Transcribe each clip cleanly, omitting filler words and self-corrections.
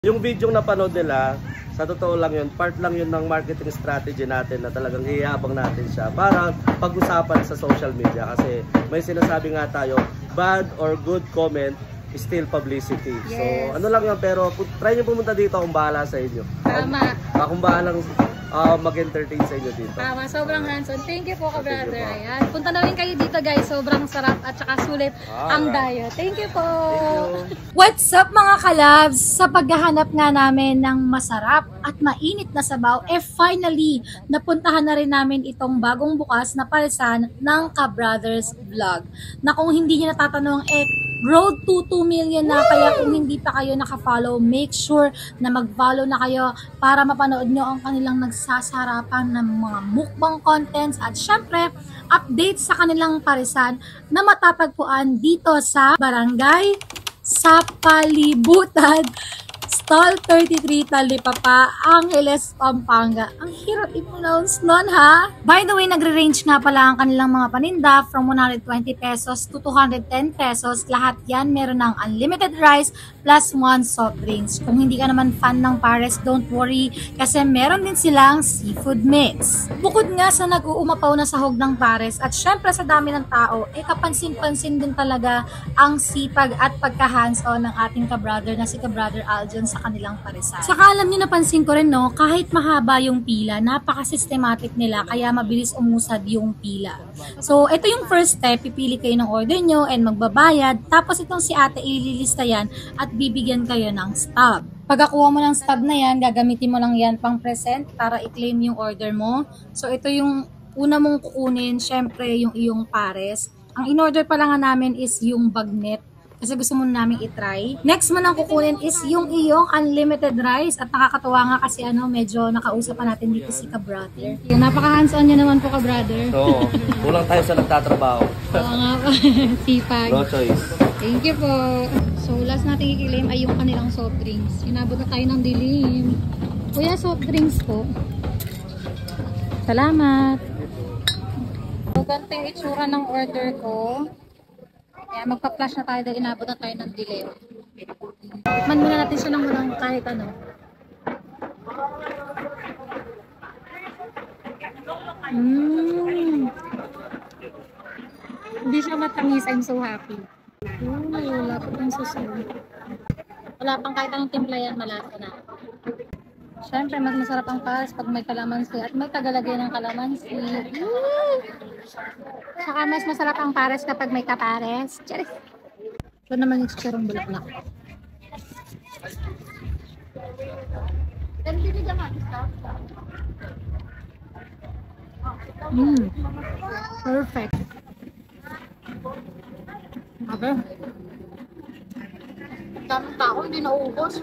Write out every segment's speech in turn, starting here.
Yung video napanood nila, sa totoo lang yun, part lang yun ng marketing strategy natin na talagang ihabang natin siya para pag-usapan sa social media. Kasi may sinasabi nga tayo, bad or good comment is still publicity. Yes. So ano lang yan, pero try nyo pumunta dito, akong bahala sa inyo. Tama. Akong bahalang mag-entertain sa inyo dito. Tama, sobrang handsome. Thank you po, ka-brother. Ayan. Punta na rin kayo dito, guys. Sobrang sarap at saka sulit ang dayo. Thank you po. Thank you. What's up, mga kalabs? Sa paghahanap nga namin ng masarap at mainit na sabaw, finally, napuntahan na rin namin itong bagong bukas na parisan ng Ka-Brothers Vlog. Na kung hindi nyo natatanong, road to 2 million na, kaya kung hindi pa kayo naka-follow, make sure na mag-follow na kayo para mapanood nyo ang kanilang nagsasarapan ng mga mukbang contents at syempre, update sa kanilang parisan na matatagpuan dito sa Barangay Sapalibutan, Stall 33, Talipapa, Angeles, Pampanga. Ang hirap i-pronounce nun, ha? By the way, nagre-range nga pala ang kanilang mga paninda from 120 pesos to 210 pesos. Lahat yan meron ng unlimited rice plus 1 soft drinks. Kung hindi ka naman fan ng pares, don't worry kasi meron din silang seafood mix. Bukod nga sa nag-uumapaw na sahog ng pares at syempre sa dami ng tao, kapansin-pansin din talaga ang sipag at pagka-hands-on ng ating ka-brother na si ka-brother Aljon sa kanilang parisan. Saka alam niyo, napansin ko rin, no, kahit mahaba yung pila, napaka-systematic nila kaya mabilis umusad yung pila. So, ito yung first step, pipili kayo ng order nyo and magbabayad. Tapos itong si ate ililista yan at bibigyan kayo ng stub. Pagkakuha mo ng stub na yan, gagamitin mo lang yan pang present para i-claim yung order mo. So, ito yung una mong kukunin, syempre yung iyong pares. Ang in-order pa lang namin is yung bagnet. Kasi gusto mo namin i-try. Next mo nang kukunin is yung iyong unlimited rice. At nakakatuwa nga kasi medyo nakausap pa natin dito si ka-brother. Yung napaka-hands-on niya naman po, ka-brother. So, kulang tayo sa nagtatrabaho. Oo nga po. Sipag. No choice. Thank you po. So, last natin i-claim ay yung kanilang soft drinks. Inabot na tayo ng dilim. Kuya, soft drinks po. Salamat. So, ganito yung itsura ng order ko. Kaya magpa-flash na tayo dahil inabot na tayo ng dilim. Tikman muna natin siya ng walang kahit ano. Hindi siya matamis. I'm so happy. Lapot ng susunod. Wala pang kahit anong timpla yan, malasa na. Siyempre, mas masarap ang pares pag may kalamansi at may tagalagay ng kalamansi. Saka mas masarap ang pares kapag may kapares. Charis! Ito naman yung tsirong bulaklak. Perfect. Okay. Daming tao, hindi nauubos.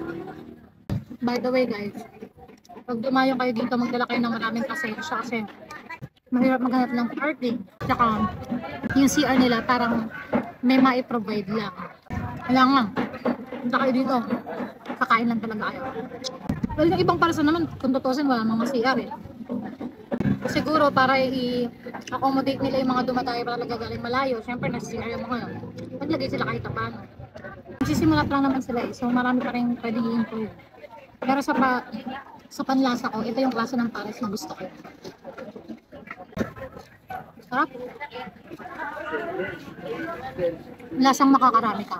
By the way, guys, pag dumayo kayo dito, magdala kayo ng maraming pasensya kasi mahirap maghanap ng parking. Tsaka, yung CR nila parang may mai-provide lang. Kaya nga, punta kayo dito, kakain lang talaga kayo. Well, yung ibang parasan naman, kung tutusin, wala mga CR eh. Siguro para i-accommodate nila yung mga dumatayo para galing malayo, syempre nasa-CR yung mga maglagay sila kahit paano. Nagsisimulat lang naman sila eh, so marami pa rin pwedeng i-improve. Pero sa panlasa ko, ito yung klase ng pares na gusto ko. Sarap. Lasang makakarami ka.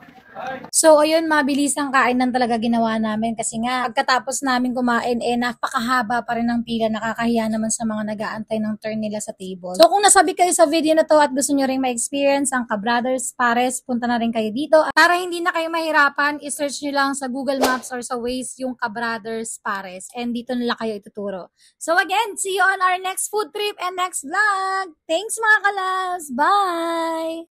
So, ayun, mabilis ang kainan talaga ginawa namin kasi nga, pagkatapos namin kumain, napakahaba pa rin ng pila, nakakahiya naman sa mga nag-aantay ng turn nila sa table. So, kung nasabi kayo sa video na to at gusto nyo rin ma-experience ang Ka-Brothers Pares, punta na rin kayo dito. Para hindi na kayo mahirapan, isearch nyo lang sa Google Maps or sa Waze yung Ka-Brothers Pares and dito nila kayo ituturo. So, again, see you on our next food trip and next vlog. Thanks, mga kalabs! Bye!